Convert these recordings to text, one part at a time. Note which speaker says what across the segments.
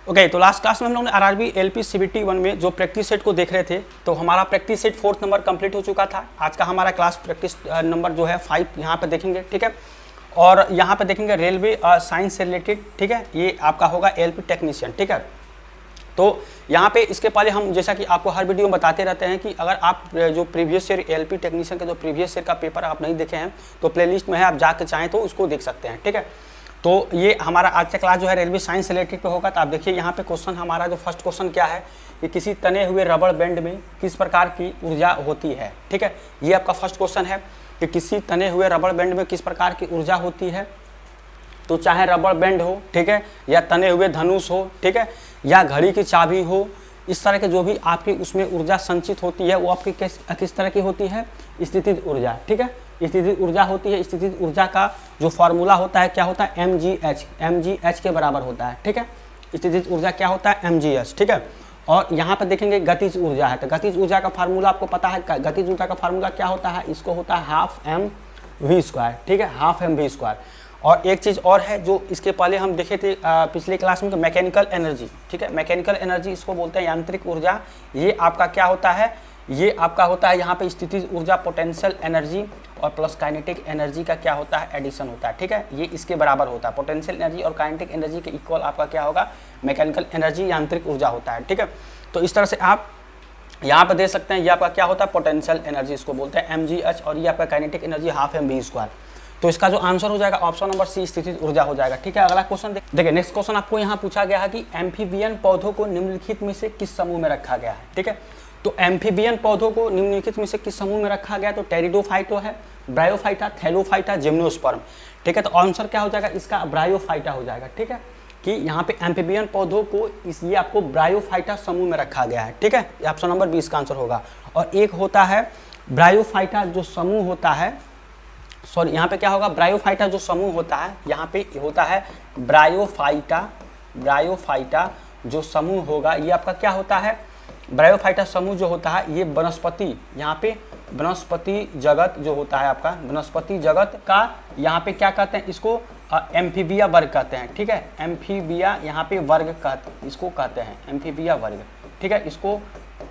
Speaker 1: Okay, तो last class में हम लोग ने आरआरबी एलपी सीबीटी 1 में जो प्रैक्टिस सेट को देख रहे थे, तो हमारा practice set 4th number complete हो चुका था। आज का हमारा क्लास प्रैक्टिस नंबर जो है 5 यहाँ पे देखेंगे, ठीक है। और यहाँ पे देखेंगे रेलवे साइंस से रिलेटेड, ठीक है। ये आपका होगा एलपी टेक्नीशियन, ठीक है। तो यहाँ पे इसके पहले हम जैसा कि आपको हर वीडियो में बताते रहते हैं कि अगर आप जो प्रीवियस ईयर एलपी टेक्नीशियन का जो प्रीवियस ईयर का पेपर आप नहीं देखे हैं तो प्लेलिस्ट में है, आप जाकर चाहें तो उसको देख सकते हैं, ठीक है। तो ये हमारा आज का क्लास जो है रेलवे साइंस रिलेटेड पे होगा। तो आप देखिए यहाँ पे क्वेश्चन हमारा जो फर्स्ट क्वेश्चन क्या है कि किसी तने हुए रबड़ बैंड में किस प्रकार की ऊर्जा होती है, ठीक है। ये आपका फर्स्ट क्वेश्चन है कि किसी तने हुए रबड़ बैंड में किस प्रकार की ऊर्जा होती है। तो चाहे रबड़ बैंड हो, ठीक है, या तने हुए धनुष हो, ठीक है, या घड़ी की चाबी हो, इस तरह के जो भी आपकी उसमें ऊर्जा संचित होती है वो आपकी किस तरह की होती है, स्थितिज ऊर्जा, ठीक है। स्थितिज ऊर्जा होती है। स्थितिज ऊर्जा का जो फॉर्मूला होता है क्या होता है, mgh के बराबर होता है, ठीक है। स्थितिज ऊर्जा क्या होता है, mgh, ठीक है। और यहाँ पर देखेंगे गतिज ऊर्जा है, तो गतिज ऊर्जा का फार्मूला आपको पता है। गतिज ऊर्जा का फार्मूला क्या होता है, इसको होता है हाफ mv², ठीक है, हाफ mv²। और एक चीज़ और है जो इसके पहले हम देखे थे पिछले क्लास में, मैकेनिकल एनर्जी, ठीक है। मैकेनिकल एनर्जी इसको बोलते हैं यांत्रिक ऊर्जा। ये आपका क्या होता है, ये आपका होता है यहाँ पे स्थितिज ऊर्जा, पोटेंशियल एनर्जी और प्लस काइनेटिक एनर्जी का क्या होता है, एडिशन होता है, ठीक है। ये इसके बराबर होता है, पोटेंशियल एनर्जी और काइनेटिक एनर्जी के इक्वल आपका क्या होगा, मैकेनिकल एनर्जी, यांत्रिक ऊर्जा होता है, ठीक है। तो इस तरह से आप यहाँ पे दे सकते हैं, ये आपका क्या होता है, पोटेंशियल एनर्जी इसको बोलते हैं mgh, और ये आपका काइनेटिक एनर्जी हाफ mv²। तो इसका जो आंसर हो जाएगा ऑप्शन नंबर सी, स्थितिज ऊर्जा हो जाएगा, ठीक है। अगला क्वेश्चन देखिए, नेक्स्ट क्वेश्चन आपको यहाँ पूछा गया है कि एम्फीबियन पौधों को निम्नलिखित में से किस समूह में रखा गया है, ठीक है। तो एम्फीबियन पौधों को निम्नलिखित में से किस समूह में रखा गया, तो टेरिडोफाइटा है, ब्रायोफाइटा, थैलोफाइटा, जिम्नोस्पर्म, ठीक है। तो आंसर क्या हो जाएगा इसका, ब्रायोफाइटा हो जाएगा, ठीक है। कि यहाँ पे एम्फीबियन पौधों को ये आपको ब्रायोफाइटा समूह में रखा गया है, ठीक है। ऑप्शन नंबर 20 का आंसर होगा। और एक होता है ब्रायोफाइटा जो समूह होता है, सॉरी यहाँ पे क्या होगा, ब्रायोफाइटा जो समूह होता है, यहाँ पे होता है ब्रायोफाइटा जो समूह होगा, ये आपका क्या होता है, ब्रायोफाइटा समूह जो होता है ये वनस्पति, यहाँ पे वनस्पति जगत जो होता है आपका, वनस्पति जगत का यहाँ पे क्या कहते हैं, इसको एम्फीबिया वर्ग कहते हैं, ठीक है। एम्फीबिया यहाँ पे वर्ग इसको कहते हैं, एम्फीबिया वर्ग, ठीक है, इसको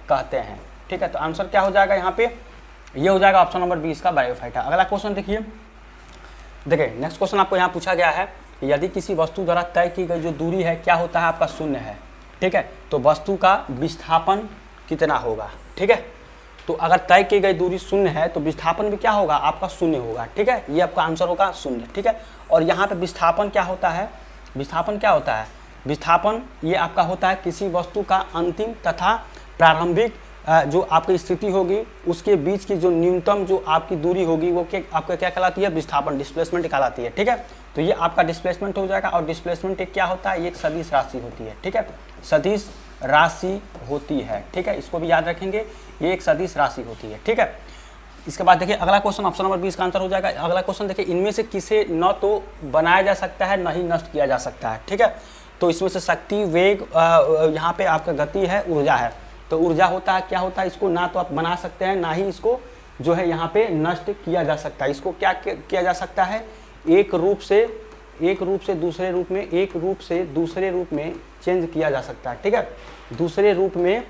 Speaker 1: कहते हैं, ठीक है। तो आंसर क्या हो जाएगा यहाँ पे, ये हो जाएगा ऑप्शन नंबर 20 का ब्रायोफाइटा। अगला क्वेश्चन देखिए, नेक्स्ट क्वेश्चन आपको यहाँ पूछा गया है कि यदि किसी वस्तु द्वारा तय की गई जो दूरी है क्या होता है आपका, शून्य है, ठीक है। तो वस्तु का विस्थापन कितना होगा, ठीक है। तो अगर तय की गई दूरी शून्य है तो विस्थापन भी क्या होगा आपका, शून्य होगा, ठीक है। ये आपका आंसर होगा शून्य, ठीक है। और यहाँ पे विस्थापन क्या होता है, विस्थापन क्या होता है, विस्थापन ये आपका होता है किसी वस्तु का अंतिम तथा प्रारंभिक जो आपकी स्थिति होगी उसके बीच की जो न्यूनतम जो आपकी दूरी होगी वो आपका क्या कहलाती है, विस्थापन, डिस्प्लेसमेंट कहलाती है, ठीक है। तो ये आपका डिस्प्लेसमेंट हो जाएगा। और डिस्प्लेसमेंट एक क्या होता है, ये एक सदिश राशि होती है, ठीक है, सदिश राशि होती है, ठीक है। इसको भी याद रखेंगे, ये एक सदिश राशि होती है, ठीक है। इसके बाद देखिए अगला क्वेश्चन ऑप्शन नंबर 20 का आंसर हो जाएगा। अगला क्वेश्चन देखिए, इनमें से किसे न तो बनाया जा सकता है न ही नष्ट किया जा सकता है, ठीक है। तो इसमें से शक्ति, वेग, यहाँ पे आपका गति है, ऊर्जा है। तो ऊर्जा होता है क्या होता है, इसको ना तो आप बना सकते हैं ना ही इसको जो है यहाँ पे नष्ट किया जा सकता है। इसको क्या किया जा सकता है, एक रूप से दूसरे रूप में, एक रूप से दूसरे रूप में चेंज किया जा सकता है, ठीक है। दूसरे रूप में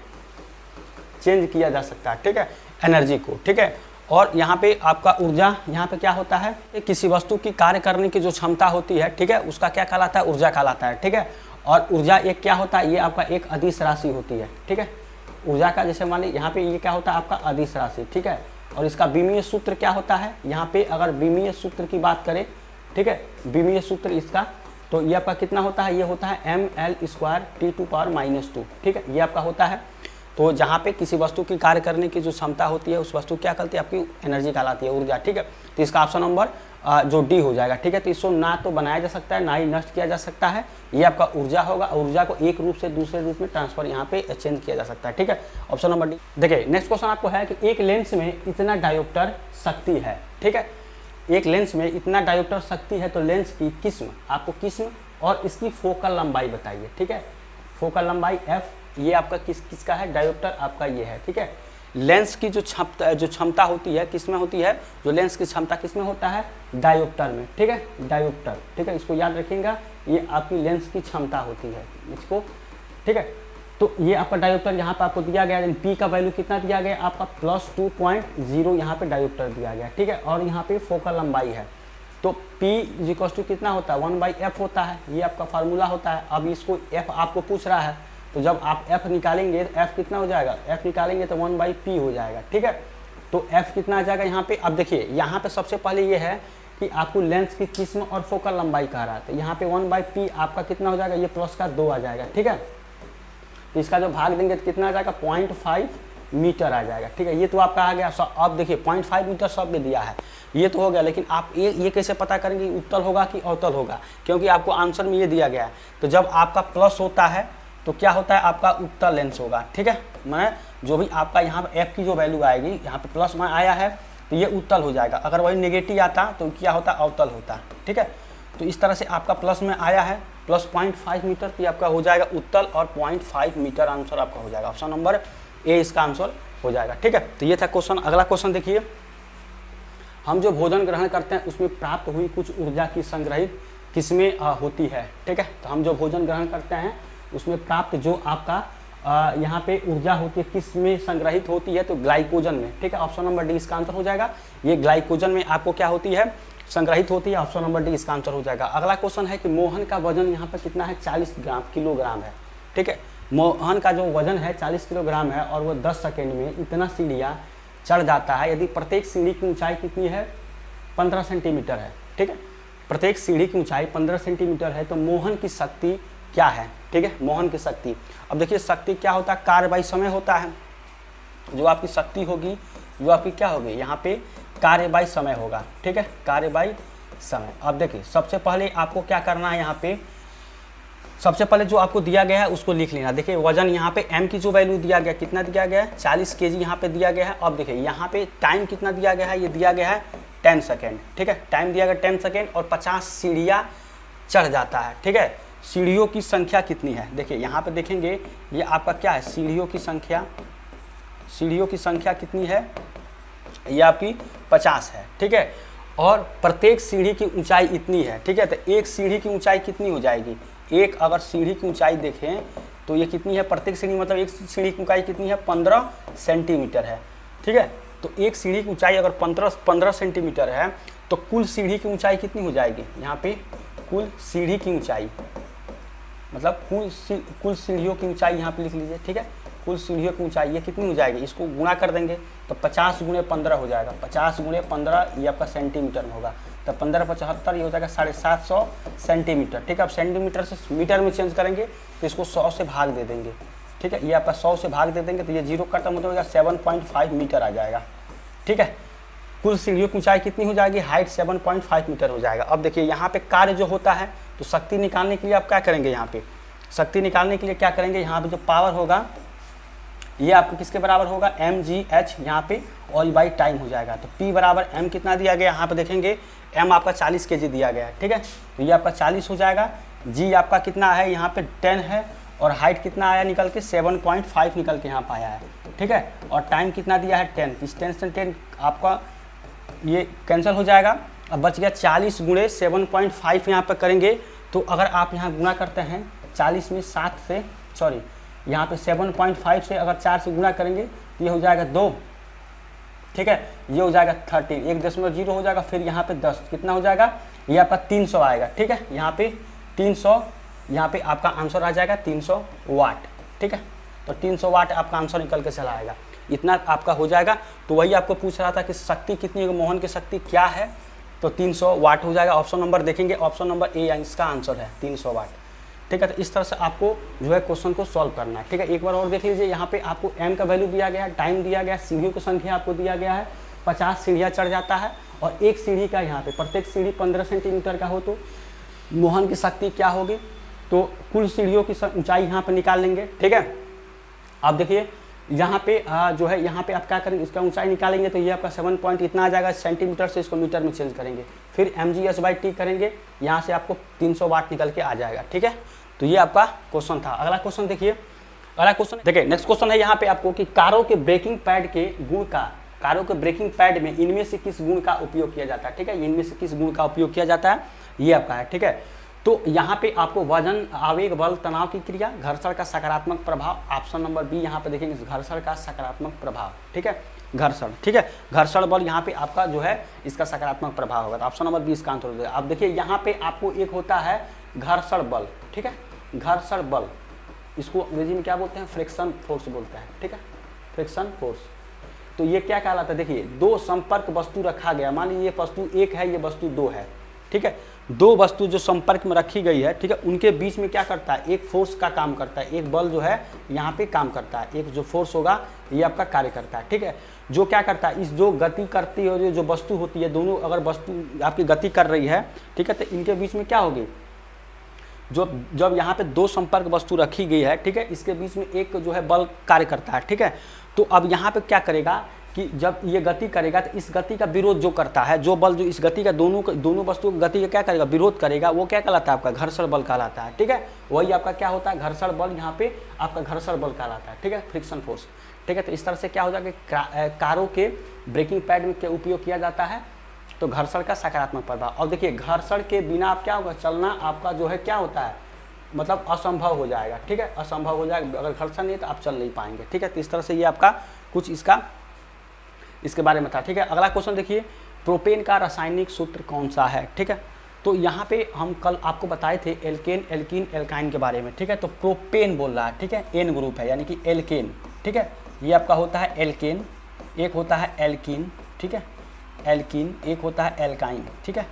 Speaker 1: चेंज किया जा सकता है, ठीक है, एनर्जी को, ठीक है। और यहाँ पे आपका ऊर्जा, यहाँ पे क्या होता है, किसी वस्तु की कार्य करने की जो क्षमता होती है, ठीक है, उसका क्या कहलाता है, ऊर्जा कहलाता है, ठीक है। और ऊर्जा एक क्या होता है, ये आपका एक अदिश राशि होती है, ठीक है। ऊर्जा का जैसे मान लीजिए यहाँ पे ये क्या होता है आपका अदिश राशि, ठीक है। और इसका विमीय सूत्र क्या होता है, यहाँ पे अगर विमीय सूत्र की बात करें, ठीक है, विमीय सूत्र इसका, तो ये आपका कितना होता है, ये होता है ml² T⁻², ठीक है, ये आपका होता है। तो जहाँ पे किसी वस्तु की कार्य करने की जो क्षमता होती है उस वस्तु क्या कहती है, आपकी एनर्जी कहलाती है, ऊर्जा, ठीक है। तो इसका ऑप्शन नंबर जो डी हो जाएगा, ठीक है। तो इसको ना तो बनाया जा सकता है ना ही नष्ट किया जा सकता है, ये आपका ऊर्जा होगा। ऊर्जा को एक रूप से दूसरे रूप में ट्रांसफर यहाँ पे चेंज किया जा सकता है, ठीक है। Option number D. देखिए नेक्स्ट क्वेश्चन आपको है कि एक लेंस में इतना डायोप्टर शक्ति है, ठीक है। एक लेंस में इतना डायोप्टर शक्ति है तो लेंस की किस्म, आपको किस्म और इसकी फोकल लंबाई बताइए, ठीक है। फोकल लंबाई f, ये आपका किसका है, डायोप्टर आपका ये है, ठीक है। लेंस की जो क्षमता होती है किसमें होती है, जो लेंस की क्षमता किसमें होता है, डायोप्टर में, ठीक है, डायोप्टर, ठीक है। इसको याद रखिएगा, ये आपकी लेंस की क्षमता होती है, इसको ठीक है। तो ये आपका डायोप्टर यहाँ पे आपको दिया गया है, पी का वैल्यू कितना दिया गया आपका +2.0 यहाँ पे डायोप्टर दिया गया, ठीक है। और यहाँ पे फोकल लंबाई है, तो P इक्वल टू कितना होता है 1/f होता है, ये आपका फार्मूला होता है। अब इसको f आपको पूछ रहा है, तो जब आप f निकालेंगे तो f कितना हो जाएगा, f निकालेंगे तो 1/p हो जाएगा, ठीक है। तो f कितना आ जाएगा यहाँ पे। अब देखिए यहाँ पे सबसे पहले ये है कि आपको लेंस की किस्म और फोकल लंबाई कह रहा है, तो यहाँ पे 1/p आपका कितना हो जाएगा, ये प्लस का 2 आ जाएगा, ठीक है। तो इसका जो भाग देंगे तो कितना आ जाएगा 0.5 मीटर आ जाएगा, ठीक है। ये तो आपका आ गया। अब देखिए 0.5 मीटर सब में दिया है, ये तो हो गया। लेकिन आप ये कैसे पता करेंगे उत्तल होगा कि अवतल होगा, क्योंकि आपको आंसर में ये दिया गया है। तो जब आपका प्लस होता है तो क्या होता है, आपका उत्तल लेंस होगा, ठीक है। मैं जो भी आपका यहाँ पे एफ की जो वैल्यू आएगी, यहाँ पे प्लस में आया है तो ये उत्तल हो जाएगा। अगर वही नेगेटिव आता तो क्या होता, अवतल होता, ठीक है। तो इस तरह से आपका प्लस में आया है प्लस 0.5 मीटर, तो आपका हो जाएगा उत्तल, और 0.5 मीटर आंसर आपका हो जाएगा। ऑप्शन नंबर ए इसका आंसर हो जाएगा, ठीक है। तो ये था क्वेश्चन। अगला क्वेश्चन देखिए, हम जो भोजन ग्रहण करते हैं उसमें प्राप्त हुई कुछ ऊर्जा की संग्रहित किसमें होती है, ठीक है। तो हम जो भोजन ग्रहण करते हैं उसमें प्राप्त जो आपका यहाँ पे ऊर्जा होती है किस में संग्रहित होती है, तो ग्लाइकोजन में, ठीक है। ऑप्शन नंबर डी इसका आंसर हो जाएगा। ये ग्लाइकोजन में आपको क्या होती है, संग्रहित होती है। ऑप्शन नंबर डी इसका आंसर हो जाएगा। अगला क्वेश्चन है कि मोहन का वजन यहाँ पर कितना है, 40 किलोग्राम है, ठीक है। मोहन का जो वजन है 40 किलोग्राम है और वो 10 सेकेंड में इतना सीढ़ियाँ चढ़ जाता है यदि प्रत्येक सीढ़ी की ऊंचाई कितनी है, 15 सेंटीमीटर है, ठीक है। प्रत्येक सीढ़ी की ऊंचाई 15 सेंटीमीटर है, तो मोहन की शक्ति क्या है, ठीक है। मोहन की शक्ति, अब देखिए शक्ति क्या होता है, कार्य बाई समय होता है। जो आपकी शक्ति होगी वो आपकी क्या होगी, यहाँ पे कार्य बाई समय होगा, ठीक है, कार्य बाई समय। अब देखिए सबसे पहले आपको क्या करना है, यहाँ पे सबसे पहले जो आपको दिया गया है उसको लिख लेना। देखिए वजन यहाँ पे m की जो वैल्यू दिया गया, कितना दिया गया है 40 kg यहाँ पे दिया गया है। अब देखिए यहाँ पे टाइम कितना दिया गया है, ये दिया गया है 10 सेकेंड, ठीक है। टाइम दिया गया 10 सेकेंड और 50 सीढ़ियाँ चढ़ जाता है, ठीक है। सीढ़ियों की संख्या कितनी है, देखिए यहाँ पे देखेंगे ये आपका क्या है, सीढ़ियों की संख्या, सीढ़ियों की संख्या कितनी है, ये आपकी 50 है, ठीक है। और प्रत्येक सीढ़ी की ऊंचाई इतनी है, ठीक है। तो एक सीढ़ी की ऊंचाई कितनी हो जाएगी, एक अगर सीढ़ी की ऊंचाई देखें तो ये कितनी है, प्रत्येक सीढ़ी मतलब एक सीढ़ी की ऊंचाई कितनी है, 15 सेंटीमीटर है, ठीक है। तो एक सीढ़ी की ऊंचाई अगर 15 सेंटीमीटर है तो कुल सीढ़ी की ऊंचाई कितनी हो जाएगी, यहाँ पे कुल सीढ़ी की ऊंचाई मतलब कुल सीढ़ियों की ऊंचाई यहाँ पे लिख लीजिए, ठीक है। कुल सीढ़ियों की ऊंचाई ये कितनी हो जाएगी, इसको गुणा कर देंगे तो 50 × 15 हो जाएगा। 50 × 15 ये आपका सेंटीमीटर में होगा, तो 15 × 75 ये हो जाएगा 750 सेंटीमीटर, ठीक है। अब सेंटीमीटर से मीटर में चेंज करेंगे तो इसको 100 से भाग दे देंगे, ठीक है। ये आपका 100 से भाग दे देंगे तो ये जीरो खत्म हो जाएगा, 7.5 मीटर आ जाएगा, ठीक है। कुल सीढ़ियों की ऊंचाई कितनी हो जाएगी, हाइट 7.5 मीटर हो जाएगा। अब देखिए यहाँ पे कार्य जो होता है तो शक्ति निकालने के लिए आप क्या करेंगे, यहाँ पे शक्ति निकालने के लिए क्या करेंगे, यहाँ पे जो पावर होगा ये आपको किसके बराबर होगा, mgh यहाँ पे ऑल बाई टाइम हो जाएगा। तो P बराबर m कितना दिया गया, यहाँ पे देखेंगे m आपका 40 kg दिया गया है, ठीक है। तो ये आपका 40 हो जाएगा। g आपका कितना है, यहाँ पे 10 है, और हाइट कितना आया निकल के 7.5 निकल के यहाँ पे आया है, ठीक है। और टाइम कितना दिया है 10, इस 10 से 10 आपका ये कैंसिल हो जाएगा। अब बच गया 40 × 7.5 यहाँ पर करेंगे तो अगर आप यहाँ गुणा करते हैं 40 में 7 से सॉरी यहाँ पे 7.5 से अगर 4 से गुणा करेंगे तो ये हो जाएगा 2, ठीक है। ये हो जाएगा 13, 1.0 हो जाएगा, फिर यहाँ पे 10 कितना हो जाएगा, ये आपका 300 आएगा, ठीक है। यहाँ पे 300, यहाँ पे आपका आंसर आ जाएगा 300 वाट, ठीक है। तो 300 वाट आपका आंसर निकल के चला आएगा, इतना आपका हो जाएगा। तो वही आपको पूछ रहा था कि शक्ति कितनी है, मोहन की शक्ति क्या है, तो 300 वाट हो जाएगा। ऑप्शन नंबर देखेंगे, ऑप्शन नंबर ए इसका आंसर है 300 वाट, ठीक है। तो इस तरह से आपको जो है क्वेश्चन को सॉल्व करना है, ठीक है। एक बार और देख लीजिए, यहाँ पे आपको m का वैल्यू दिया गया है, टाइम दिया गया है, सीढ़ियों की संख्या आपको दिया गया है, 50 सीढ़ियाँ चढ़ जाता है, और एक सीढ़ी का यहाँ पे प्रत्येक सीढ़ी 15 सेंटीमीटर का हो तो मोहन की शक्ति क्या होगी, तो कुल सीढ़ियों की ऊंचाई यहाँ पे निकाल लेंगे, ठीक है। अब देखिए यहाँ पे जो है यहाँ पे आप क्या करेंगे, इसका ऊंचाई निकालेंगे तो ये आपका 7 पॉइंट इतना आ जाएगा, सेंटीमीटर से इसको मीटर में चेंज करेंगे, फिर mgh/t करेंगे, यहाँ से आपको 300 वाट निकल के आ जाएगा, ठीक है। तो ये आपका क्वेश्चन था। अगला क्वेश्चन देखिए, अगला क्वेश्चन देखिए, नेक्स्ट क्वेश्चन है यहाँ पे आपको कि कारों के ब्रेकिंग पैड के गुण का, कारों के ब्रेकिंग पैड में इनमें से किस गुण का उपयोग किया जाता है, ठीक है। इनमें से किस गुण का उपयोग किया जाता है, ये आपका है, ठीक है। तो यहाँ पे आपको वजन, आवेग, बल, तनाव की क्रिया, घर्षण का सकारात्मक प्रभाव, ऑप्शन नंबर बी यहाँ पे देखेंगे घर्षण का सकारात्मक प्रभाव, ठीक है, घर्षण, ठीक है, घर्षण बल यहाँ पे आपका जो है इसका सकारात्मक प्रभाव होगा, तो ऑप्शन नंबर बी इसका आंसर हो जाएगा। अब देखिए यहाँ पे आपको एक होता है घर्षण बल, ठीक है, घर्षण बल, इसको अंग्रेजी में क्या बोलते हैं, फ्रिक्शन फोर्स बोलते हैं, ठीक है, फ्रिक्शन फोर्स। तो ये क्या कहलाता है, देखिए दो संपर्क वस्तु रखा गया, मान लीजिए ये वस्तु एक है, ये वस्तु दो है, ठीक है, दो वस्तु जो संपर्क में रखी गई है, ठीक है, उनके बीच में क्या करता है, एक फोर्स का काम करता है, एक बल जो है यहाँ पे काम करता है, एक जो फोर्स होगा ये आपका कार्य करता है, ठीक है, जो क्या करता है, इस जो गति करती है जो वस्तु होती है, दोनों अगर वस्तु आपकी गति कर रही है, ठीक है, तो इनके बीच में क्या होगी, जब यहाँ पे दो संपर्क वस्तु रखी गई है, ठीक है, इसके बीच में एक जो है बल कार्य करता है, ठीक है, तो अब यहाँ पे क्या करेगा कि जब ये गति करेगा तो इस गति का विरोध जो करता है, जो बल जो इस गति का दोनों वस्तुओं की गति का क्या करेगा, विरोध करेगा, वो क्या कहलाता है, आपका घर्षण बल कहलाता है, ठीक है, वही आपका क्या होता है, घर्षण बल, यहाँ पे आपका घर्षण बल कहलाता है, ठीक है, फ्रिक्शन फोर्स, ठीक है। तो इस तरह से क्या हो जाएगा कि कारों के ब्रेकिंग पैड में क्या उपयोग किया जाता है, तो घर्षण का सकारात्मक प्रभाव। और देखिए घर्षण के बिना आप क्या होगा, चलना आपका जो है क्या होता है, मतलब असंभव हो जाएगा, ठीक है, असंभव हो जाएगा, अगर घर्षण नहीं है तो आप चल नहीं पाएंगे, ठीक है। तो इस तरह से ये आपका कुछ इसके बारे में था, ठीक है। अगला क्वेश्चन देखिए, प्रोपेन का रासायनिक सूत्र कौन सा है, ठीक है। तो यहाँ पे हम कल आपको बताए थे एल्केन, एल्कीन, एल्काइन के बारे में, ठीक है। तो प्रोपेन बोल रहा है, ठीक है, एन ग्रुप है यानी कि एल्केन, ठीक है, ये आपका होता है एल्केन, एक होता है एल्कीन, ठीक है, एल्कीन, एक होता है एल्काइन, ठीक है,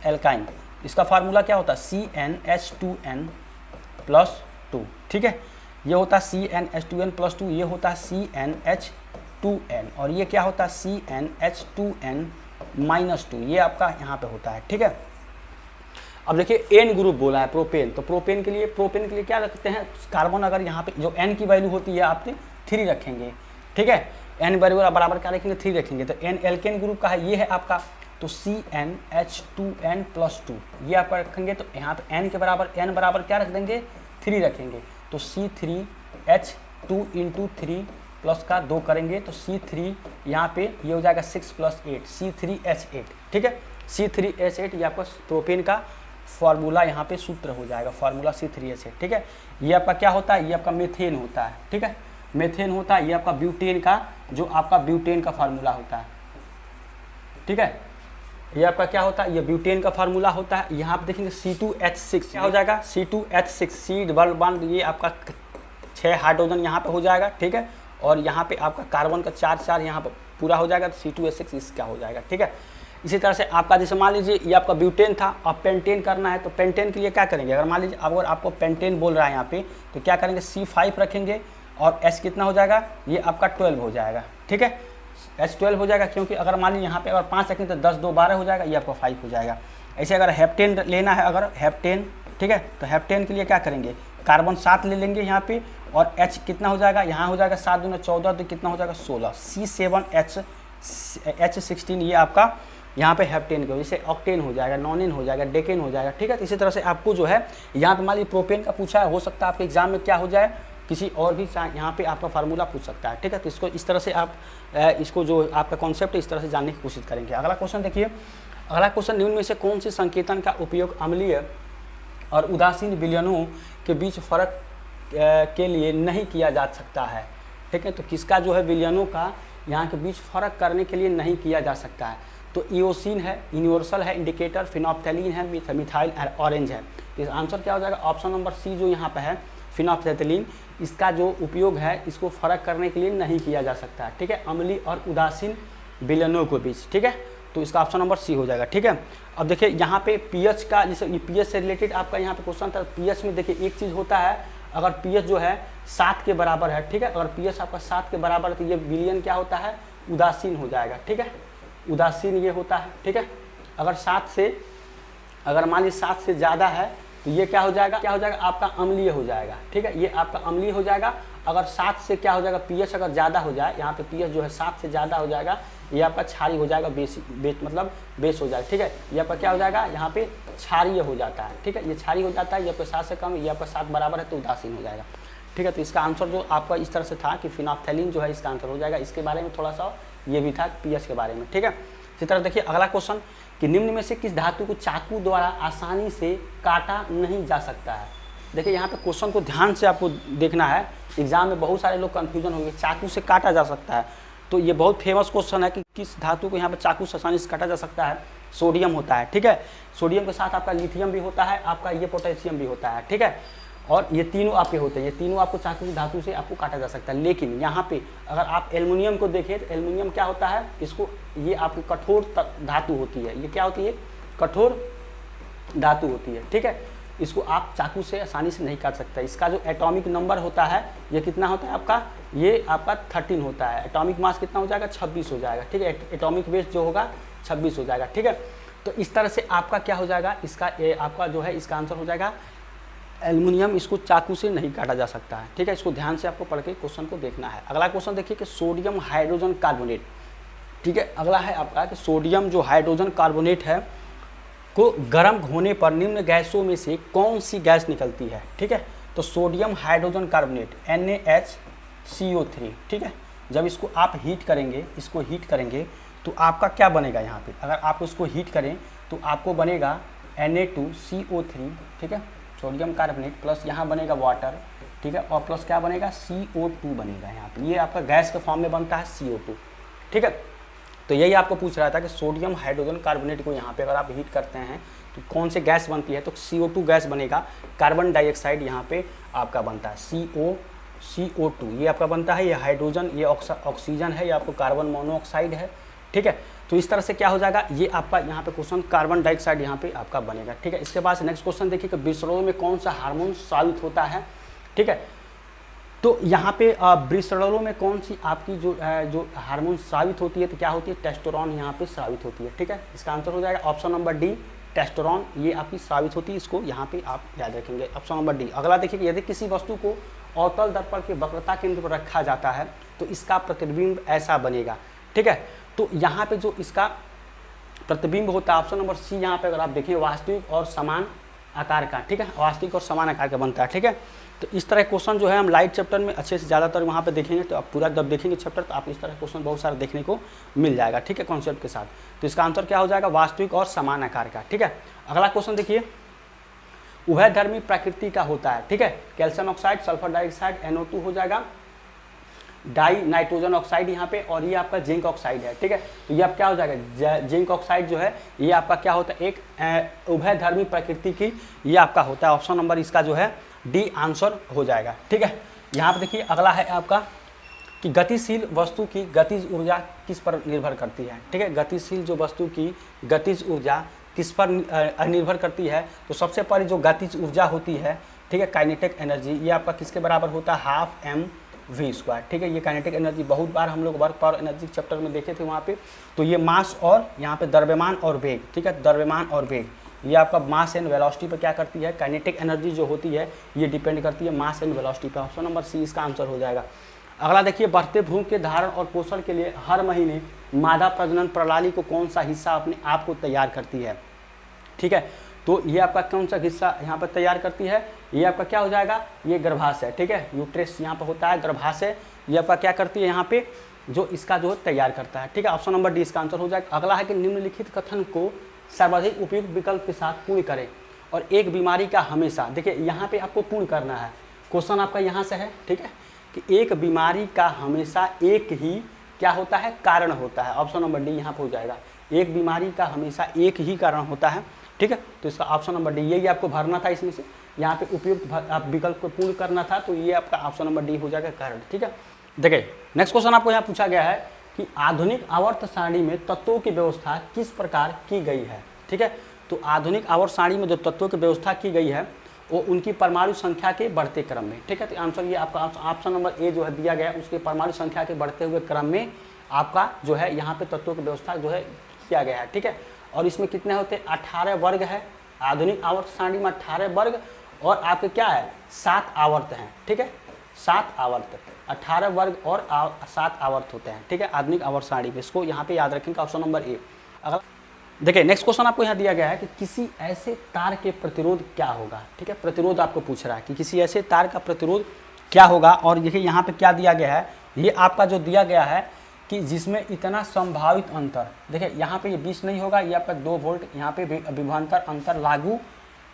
Speaker 1: एल्काइन, इसका फार्मूला क्या होता है, CnH2n+2, ठीक है, ये होता है CnH2n+2, ये होता है CnH2n, और ये क्या होता है CnH2n-2, ये आपका यहाँ पे होता है, ठीक है। अब देखिए एन ग्रुप बोला है प्रोपेन, तो प्रोपेन के लिए क्या रखते हैं, कार्बन, अगर यहाँ पे जो एन की वैल्यू होती है आपने 3 रखेंगे, ठीक है, एन बराबर क्या रखेंगे, 3 रखेंगे, तो एन एल्केन ग्रुप का है, ये है आपका, तो CnH2n+2 ये आपका रखेंगे, तो यहाँ पे n बराबर क्या रख देंगे, 3 रखेंगे, तो C3H2 × 3 प्लस का 2 करेंगे, तो C3 यहाँ पे ये हो जाएगा 6 + 8 C3H8, ठीक है, C3H8 ये आपका प्रोपेन का फार्मूला, यहाँ पे सूत्र हो जाएगा, फार्मूला C3H8, ठीक है। ये आपका क्या होता है, ये आपका मेथेन होता है, ठीक है, मेथेन होता है, ये आपका ब्यूटेन का जो आपका ब्यूटेन का फार्मूला होता है, ठीक है, ये आपका क्या होता है, ये ब्यूटेन का फार्मूला होता है। यहाँ पे देखेंगे C2H6 क्या हो जाएगा, C2H6 सी डबल बॉन्ड, ये आपका 6 हाइड्रोजन यहाँ पे हो जाएगा, ठीक है, और यहाँ पे आपका कार्बन का 4 यहाँ पर पूरा हो जाएगा, तो C2H6 इसका हो जाएगा, ठीक है। इसी तरह से आपका जैसे मान लीजिए ये आपका ब्यूटेन था, अब पेंटेन करना है, तो पेंटेन के लिए क्या करेंगे, अगर मान लीजिए अगर आपको पेंटेन बोल रहा है यहाँ पे, तो क्या करेंगे, C5 रखेंगे, और H कितना हो जाएगा, ये आपका 12 हो जाएगा, ठीक है, H12 हो जाएगा, क्योंकि अगर मान लीजिए यहाँ पे अगर 5 रखेंगे तो 10 2 12 हो जाएगा, ये आपका 5 हो जाएगा। ऐसे अगर हेप्टेन लेना है, अगर हेप्टेन, ठीक है, तो हेप्टेन के लिए क्या करेंगे, कार्बन 7 ले लेंगे यहाँ पे, और H कितना हो जाएगा, यहाँ हो जाएगा 7 दूना 14, तो कितना हो जाएगा 16, C7H16 ये आपका यहाँ पे हेप्टेन के, जैसे ऑक्टेन हो जाएगा, नॉनेन हो जाएगा, डेकेन हो जाएगा, ठीक है। तो इसी तरह से आपको जो है यहाँ पे मान लीजिए प्रोपेन का पूछा है, हो सकता है आपके एग्जाम में क्या हो जाए, किसी और भी यहाँ पे आपका फार्मूला पूछ सकता है, ठीक है। तो इसको इस तरह से आप इसको जो आपका कॉन्सेप्ट है इस तरह से जानने की कोशिश करेंगे। अगला क्वेश्चन देखिए, अगला क्वेश्चन, निम्न में से कौन सी संकेतन का उपयोग अम्लीय और उदासीन विलयनों के बीच फर्क के लिए नहीं किया जा सकता है, ठीक है। तो किसका जो है विलयनों का यहाँ के बीच फर्क करने के लिए नहीं किया जा सकता है, तो इओसिन है, यूनिवर्सल है, इंडिकेटर, फिनोप्थेलिन है, मिथाइल ऑरेंज है। इस आंसर क्या हो जाएगा, ऑप्शन नंबर सी जो यहाँ पे है फिनोप्थेलिन, इसका जो उपयोग है इसको फर्क करने के लिए नहीं किया जा सकता है, ठीक है, अम्लीय और उदासीन विलयनों के बीच, ठीक है। तो इसका ऑप्शन नंबर सी हो जाएगा, ठीक है। अब देखिए यहाँ पे पीएच का, जैसे ये पीएच से रिलेटेड आपका यहाँ पे क्वेश्चन था, पीएच में देखिए एक चीज़ होता है, अगर पीएच जो है 7 के बराबर है, ठीक है, अगर पीएच आपका 7 के बराबर है तो ये विलयन क्या होता है, उदासीन हो जाएगा, ठीक है, उदासीन ये होता है, ठीक है। अगर 7 से, अगर मान लीजिए 7 से ज़्यादा है तो ये क्या हो जाएगा, आपका अम्लीय हो जाएगा, ठीक है, ये आपका अम्लीय हो जाएगा। अगर 7 से क्या हो जाएगा, पीएच अगर ज़्यादा हो जाए, यहाँ पे पीएच जो है 7 से ज़्यादा हो जाएगा, ये आपका क्षारीय हो जाएगा, मतलब बेस हो जाएगा, ठीक है, ये आपका क्या हो जाएगा, यहाँ पे क्षारीय हो जाता है, ठीक है, ये क्षारीय हो जाता है, ये आपका 7 से कम, ये आपका 7 बराबर है तो उदासीन हो जाएगा, ठीक है। तो इसका आंसर जो आपका इस तरह से था कि फिनोप्थेलिन जो है इसका आंसर हो जाएगा। इसके बारे में थोड़ा सा ये भी था पीएच के बारे में, ठीक है। इसी तरह देखिए अगला क्वेश्चन कि निम्न में से किस धातु को चाकू द्वारा आसानी से काटा नहीं जा सकता है। देखिए यहाँ पे क्वेश्चन को ध्यान से आपको देखना है, एग्जाम में बहुत सारे लोग कंफ्यूजन होंगे, चाकू से काटा जा सकता है, तो ये बहुत फेमस क्वेश्चन है कि किस धातु को यहाँ पे चाकू से आसानी से काटा जा सकता है। सोडियम होता है, ठीक है। सोडियम के साथ आपका लिथियम भी होता है, आपका ये पोटेशियम भी होता है, ठीक है। और ये तीनों आपके होते हैं, ये तीनों आपको चाकू की धातु से आपको काटा जा सकता है। लेकिन यहाँ पे अगर आप एल्युमिनियम को देखें तो एल्युमिनियम क्या होता है, इसको ये आपकी कठोर धातु होती है, ये क्या होती है, कठोर धातु होती है, ठीक है। इसको आप चाकू से आसानी से नहीं काट सकते। इसका जो एटॉमिक नंबर होता है ये कितना होता है आपका, ये आपका 13 होता है। एटॉमिक मास कितना हो जाएगा, 26 हो जाएगा, ठीक है। एटॉमिक वेट जो होगा 26 हो जाएगा, ठीक है। तो इस तरह से आपका क्या हो जाएगा, इसका आपका जो है इसका आंसर हो जाएगा एल्युमिनियम, इसको चाकू से नहीं काटा जा सकता है, ठीक है। इसको ध्यान से आपको पढ़ के क्वेश्चन को देखना है। अगला क्वेश्चन देखिए कि सोडियम हाइड्रोजन कार्बोनेट, ठीक है। अगला है आपका कि सोडियम जो हाइड्रोजन कार्बोनेट है को गर्म होने पर निम्न गैसों में से कौन सी गैस निकलती है, ठीक है। तो सोडियम हाइड्रोजन कार्बोनेट NaHCO3, ठीक है। जब इसको आप हीट करेंगे, इसको हीट करेंगे तो आपका क्या बनेगा, यहाँ पे अगर आप उसको हीट करें तो आपको बनेगा Na2CO3, ठीक है, सोडियम कार्बोनेट प्लस यहाँ बनेगा वाटर, ठीक है, और प्लस क्या बनेगा CO2 बनेगा यहाँ पे। ये आपका गैस के फॉर्म में बनता है CO2, ठीक है। तो यही आपको पूछ रहा था कि सोडियम हाइड्रोजन कार्बोनेट को यहाँ पे अगर आप हीट करते हैं तो कौन से गैस बनती है, तो CO2 गैस बनेगा। कार्बन डाइऑक्साइड यहाँ पे आपका बनता है CO2 ये आपका बनता है। ये हाइड्रोजन, ये ऑक्सीजन है, ये आपको कार्बन मोनोऑक्साइड है, ठीक है। तो इस तरह से क्या हो जाएगा, ये आपका यहाँ पे क्वेश्चन कार्बन डाइऑक्साइड यहाँ पे आपका बनेगा, ठीक है। इसके बाद नेक्स्ट क्वेश्चन देखिए कि वृषणों में कौन सा हार्मोन स्रावित होता है, ठीक है। तो यहाँ पे वृषणों में कौन सी आपकी जो हार्मोन स्रावित होती है, तो क्या होती है, टेस्टोस्टेरोन यहाँ पे स्रावित होती है, ठीक है। इसका आंसर हो जाएगा ऑप्शन नंबर डी, टेस्टोस्टेरोन, ये आपकी स्रावित होती है। इसको यहाँ पे आप याद रखेंगे, ऑप्शन नंबर डी। अगला देखिए कि यदि किसी वस्तु को अवतल दर्पण के वक्रता केंद्र पर रखा जाता है तो इसका प्रतिबिंब ऐसा बनेगा, ठीक है। तो यहाँ पे जो इसका प्रतिबिंब होता है ऑप्शन नंबर सी, यहाँ पे अगर आप देखिए वास्तविक और समान आकार का, ठीक है, वास्तविक और समान आकार का बनता है, ठीक है। तो इस तरह क्वेश्चन जो है हम लाइट चैप्टर में अच्छे से ज़्यादातर वहाँ पे देखेंगे, तो आप पूरा जब देखेंगे चैप्टर तो आप इस तरह क्वेश्चन बहुत सारे देखने को मिल जाएगा, ठीक है, कॉन्सेप्ट के साथ। तो इसका आंसर क्या हो जाएगा, वास्तविक और समान आकार का, ठीक है। अगला क्वेश्चन देखिए, उभयधर्मी प्रकृति का होता है, ठीक है। Calcium oxide, sulphur dioxide, NO2 हो जाएगा, डाई नाइट्रोजन ऑक्साइड यहाँ पे, और ये आपका जिंक ऑक्साइड है, ठीक है। तो ये आप क्या हो जाएगा, जिंक ऑक्साइड जो है ये आपका क्या होता है, एक उभयधर्मी प्रकृति की ये आपका होता है। ऑप्शन नंबर इसका जो है डी आंसर हो जाएगा, ठीक है। यहाँ पे देखिए अगला है आपका कि गतिशील वस्तु की गतिज ऊर्जा किस पर निर्भर करती है, ठीक है। गतिशील जो वस्तु की गतिज ऊर्जा किस पर निर्भर करती है, तो सबसे पहले जो गतिज ऊर्जा होती है, ठीक है, काइनेटिक एनर्जी, ये आपका किसके बराबर होता है, 12 mv², ठीक है। ये काइनेटिक एनर्जी बहुत बार हम लोग वर्क पावर एनर्जी चैप्टर में देखे थे वहाँ पे। तो ये मास और यहाँ पे द्रव्यमान और वेग, ठीक है, द्रव्यमान और वेग, ये आपका मास एंड वेलोसिटी पर क्या करती है, काइनेटिक एनर्जी जो होती है ये डिपेंड करती है मास एंड वेलोसिटी पर। ऑप्शन नंबर सी इसका आंसर हो जाएगा। अगला देखिए, बढ़ते भ्रूण के धारण और पोषण के लिए हर महीने मादा प्रजनन प्रणाली को कौन सा हिस्सा अपने आप को तैयार करती है, ठीक है। तो ये आपका कौन सा हिस्सा यहाँ पर तैयार करती है, ये आपका क्या हो जाएगा, ये गर्भाशय, ठीक है। यूट्रस यहाँ पर होता है, गर्भाशय ये आपका क्या करती है, यहाँ पे जो इसका जो तैयार करता है, ठीक है। ऑप्शन नंबर डी इसका आंसर हो जाएगा। अगला है कि निम्नलिखित कथन को सर्वाधिक उपयुक्त विकल्प के साथ पूर्ण करें और एक बीमारी का हमेशा, देखिए यहाँ पे आपको पूर्ण करना है, क्वेश्चन आपका यहाँ से है, ठीक है, कि एक बीमारी का हमेशा एक ही क्या होता है, कारण होता है। ऑप्शन नंबर डी यहाँ पर हो जाएगा, एक बीमारी का हमेशा एक ही कारण होता है, ठीक है। तो इसका ऑप्शन नंबर डी, यही आपको भरना था इसमें से, यहाँ पे उपयुक्त आप विकल्प को पूर्ण करना था, तो ये आपका ऑप्शन नंबर डी हो जाएगा कारण, ठीक है। देखिए नेक्स्ट क्वेश्चन आपको यहाँ पूछा गया है कि आधुनिक आवर्त सारणी में तत्वों की व्यवस्था किस प्रकार की गई है, ठीक है। तो आधुनिक आवर्त सारणी में जो तत्वों की व्यवस्था की गई है वो उनकी परमाणु संख्या के बढ़ते क्रम में, ठीक है। तो आंसर ये आपका ऑप्शन नंबर ए जो है दिया गया है, उसके परमाणु संख्या के बढ़ते हुए क्रम में आपका जो है यहाँ पे तत्वों की व्यवस्था जो है किया गया है, ठीक है। और इसमें कितने होते हैं, 18 वर्ग है, आधुनिक आवर्त सारणी में 18 वर्ग, और आपके क्या है 7 आवर्त हैं, ठीक है, 7 आवर्त, 18 वर्ग और 7 आवर्त होते हैं, ठीक है, आधुनिक आवर्त सारणी में। इसको यहाँ पे याद रखेंगे, ऑप्शन नंबर ए। अगर देखिए नेक्स्ट क्वेश्चन आपको यहाँ दिया गया है कि किसी ऐसे तार के प्रतिरोध क्या होगा, ठीक है। प्रतिरोध आपको पूछ रहा है कि किसी ऐसे तार का प्रतिरोध क्या होगा, और देखिए यहाँ पे क्या दिया गया है, ये आपका जो दिया गया है कि जिसमें इतना संभावित अंतर, देखिए यहाँ पे ये 20 नहीं होगा, ये आपका 2 वोल्ट यहाँ पे विभवांतर अंतर लागू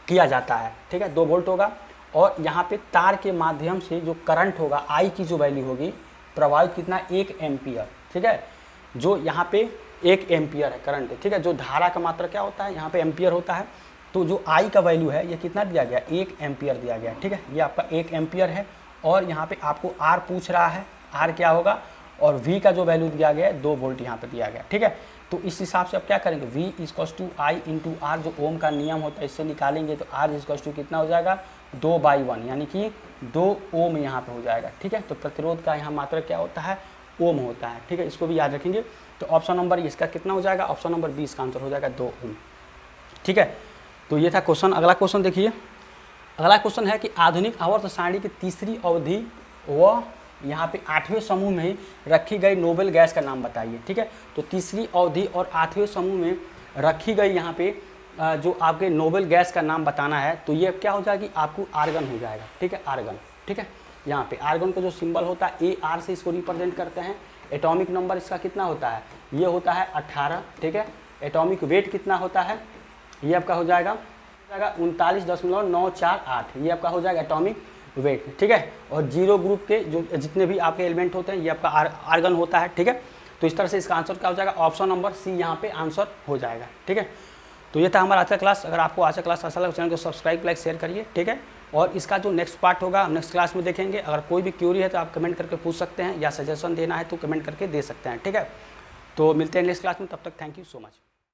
Speaker 1: किया जाता है, ठीक है, 2 वोल्ट होगा। और यहाँ पे तार के माध्यम से जो करंट होगा, आई की जो वैल्यू होगी प्रभावित कितना, 1 एम्पियर, ठीक है, जो यहाँ पे 1 एम्पियर है करंट, ठीक है, जो धारा का मात्रा क्या होता है यहाँ पे एम्पियर होता है, तो जो आई का वैल्यू है ये कितना दिया गया, 1 एम्पियर दिया गया, ठीक है, ये आपका 1 एम्पियर है। और यहाँ पे आपको आर पूछ रहा है, आर क्या होगा, और वी का जो वैल्यू दिया गया है 2 वोल्ट यहाँ पे दिया गया, ठीक है। तो इस हिसाब से आप क्या करेंगे, V = I × R, जो ओम का नियम होता है इससे निकालेंगे, तो R = कितना हो जाएगा, 2/1, यानी कि 2 ओम यहाँ पे हो जाएगा, ठीक है। तो प्रतिरोध का यहाँ मात्रा क्या होता है, ओम होता है, ठीक है, इसको भी याद रखेंगे। तो ऑप्शन नंबर इसका कितना हो जाएगा, ऑप्शन नंबर 20 का आंसर हो जाएगा 2 ओम, ठीक है। तो ये था क्वेश्चन। अगला क्वेश्चन देखिए, अगला क्वेश्चन है कि आधुनिक आवर्त सारणी की तीसरी अवधि व यहाँ पे 8वें समूह में रखी गई नोबेल गैस का नाम बताइए, ठीक है। तो तीसरी अवधि और 8वें समूह में रखी गई यहाँ पे जो आपके नोबेल गैस का नाम बताना है, तो ये क्या हो जाएगी, आपको आर्गन हो जाएगा, ठीक है, आर्गन, ठीक है। यहाँ पे आर्गन का जो सिंबल होता है AR से इसको रिप्रेजेंट करते हैं। एटॉमिक नंबर इसका कितना होता है, ये होता है 18, ठीक है। एटॉमिक वेट कितना होता है, ये आपका हो जाएगा 39.948, ये आपका हो जाएगा एटॉमिक वेट, ठीक है। और 0 ग्रुप के जो जितने भी आपके एलिमेंट होते हैं ये आपका आर्गन होता है, ठीक है। तो इस तरह से इसका आंसर क्या हो जाएगा, ऑप्शन नंबर सी यहाँ पे आंसर हो जाएगा, ठीक है। तो ये था हमारा आज का क्लास। अगर आपको आज का क्लास अच्छा लगा, चैनल को सब्सक्राइब, लाइक, शेयर करिए, ठीक है। और इसका जो नेक्स्ट पार्ट होगा हम नेक्स्ट क्लास में देखेंगे। अगर कोई भी क्यूरी है तो आप कमेंट करके पूछ सकते हैं, या सजेशन देना है तो कमेंट करके दे सकते हैं, ठीक है। तो मिलते हैं नेक्स्ट क्लास में, तब तक थैंक यू सो मच।